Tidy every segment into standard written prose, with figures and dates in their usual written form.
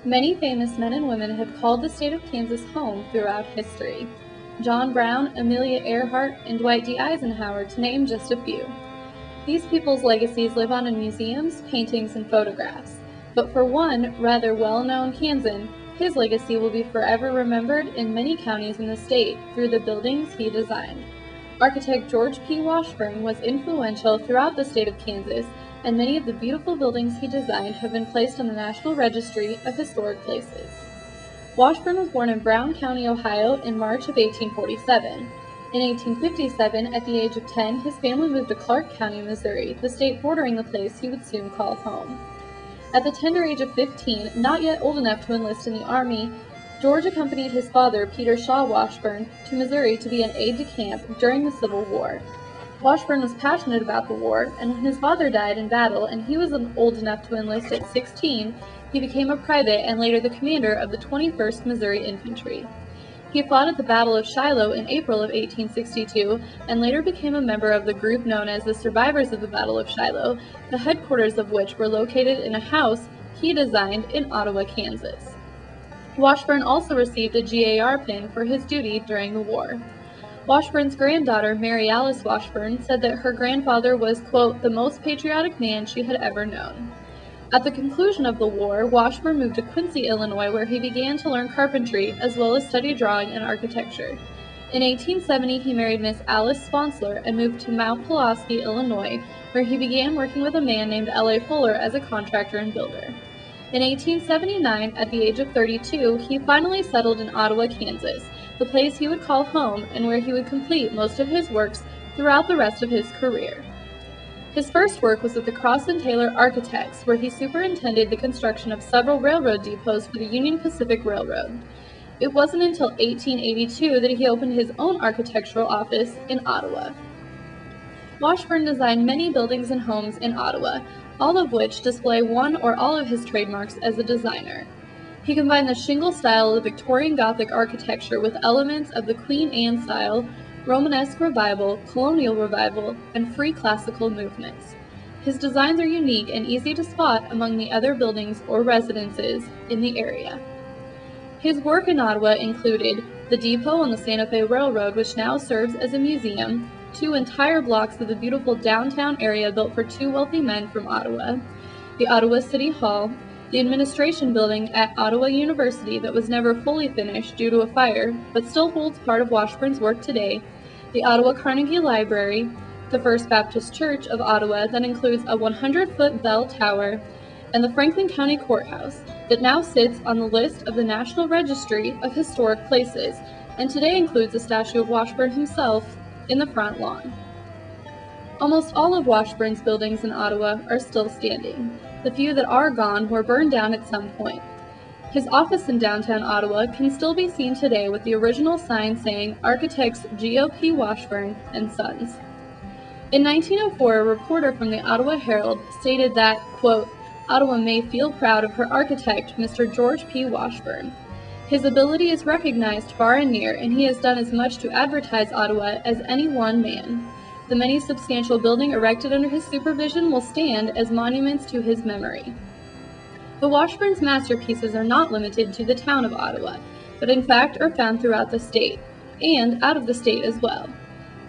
Many famous men and women have called the state of Kansas home throughout history. John Brown, Amelia Earhart, and Dwight D. Eisenhower, to name just a few. These people's legacies live on in museums, paintings, and photographs. But for one rather well-known Kansan, his legacy will be forever remembered in many counties in the state through the buildings he designed. Architect George P. Washburn was influential throughout the state of Kansas, and many of the beautiful buildings he designed have been placed on the National Registry of Historic Places. Washburn was born in Brown County, Ohio in March of 1847. In 1857, at the age of 10, his family moved to Clark County, Missouri, the state bordering the place he would soon call home. At the tender age of 15, not yet old enough to enlist in the Army, George accompanied his father, Peter Shaw Washburn, to Missouri to be an aide-de-camp during the Civil War. Washburn was passionate about the war, and when his father died in battle and he was old enough to enlist at 16, he became a private and later the commander of the 21st Missouri Infantry. He fought at the Battle of Shiloh in April of 1862 and later became a member of the group known as the Survivors of the Battle of Shiloh, the headquarters of which were located in a house he designed in Ottawa, Kansas. Washburn also received a GAR pin for his duty during the war. Washburn's granddaughter, Mary Alice Washburn, said that her grandfather was, quote, the most patriotic man she had ever known. At the conclusion of the war, Washburn moved to Quincy, Illinois, where he began to learn carpentry as well as study drawing and architecture. In 1870, he married Miss Alice Sponsler and moved to Mount Pulaski, Illinois, where he began working with a man named L.A. Fuller as a contractor and builder. In 1879, at the age of 32, he finally settled in Ottawa, Kansas, the place he would call home and where he would complete most of his works throughout the rest of his career. His first work was with the Cross and Taylor Architects, where he superintended the construction of several railroad depots for the Union Pacific Railroad. It wasn't until 1882 that he opened his own architectural office in Ottawa. Washburn designed many buildings and homes in Ottawa, all of which display one or all of his trademarks as a designer. He combined the shingle style of Victorian Gothic architecture with elements of the Queen Anne style, Romanesque revival, colonial revival, and free classical movements. His designs are unique and easy to spot among the other buildings or residences in the area. His work in Ottawa included the depot on the Santa Fe Railroad, which now serves as a museum, 2 entire blocks of the beautiful downtown area built for 2 wealthy men from Ottawa, the Ottawa City Hall, the administration building at Ottawa University that was never fully finished due to a fire, but still holds part of Washburn's work today, the Ottawa Carnegie Library, the First Baptist Church of Ottawa that includes a 100-foot bell tower, and the Franklin County Courthouse that now sits on the list of the National Registry of Historic Places, and today includes a statue of Washburn himself in the front lawn. Almost all of Washburn's buildings in Ottawa are still standing. The few that are gone were burned down at some point. His office in downtown Ottawa can still be seen today with the original sign saying Architects G.O.P. Washburn and Sons. In 1904, a reporter from the Ottawa Herald stated that, quote, Ottawa may feel proud of her architect, Mr. George P. Washburn. His ability is recognized far and near, and he has done as much to advertise Ottawa as any one man. The many substantial buildings erected under his supervision will stand as monuments to his memory. The Washburn's masterpieces are not limited to the town of Ottawa, but in fact are found throughout the state, and out of the state as well.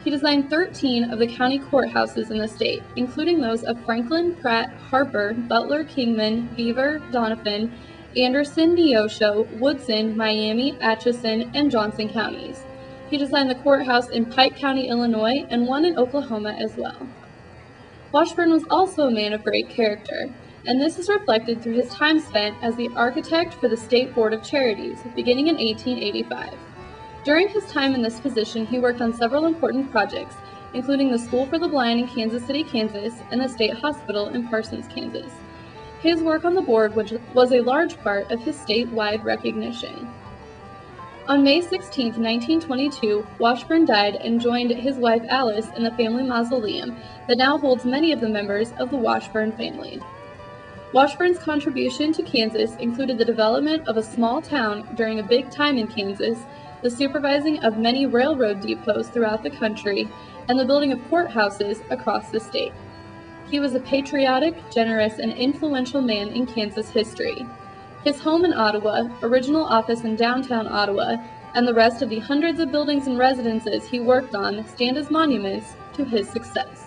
He designed 13 of the county courthouses in the state, including those of Franklin, Pratt, Harper, Butler, Kingman, Beaver, Doniphan, Anderson, Neosho, Woodson, Miami, Atchison, and Johnson counties. He designed the courthouse in Pike County, Illinois, and one in Oklahoma as well. Washburn was also a man of great character, and this is reflected through his time spent as the architect for the State Board of Charities, beginning in 1885. During his time in this position, he worked on several important projects, including the School for the Blind in Kansas City, Kansas, and the State Hospital in Parsons, Kansas. His work on the board was a large part of his statewide recognition. On May 16, 1922, Washburn died and joined his wife Alice in the family mausoleum that now holds many of the members of the Washburn family. Washburn's contribution to Kansas included the development of a small town during a big time in Kansas, the supervising of many railroad depots throughout the country, and the building of courthouses across the state. He was a patriotic, generous, and influential man in Kansas history. His home in Ottawa, original office in downtown Ottawa, and the rest of the hundreds of buildings and residences he worked on stand as monuments to his success.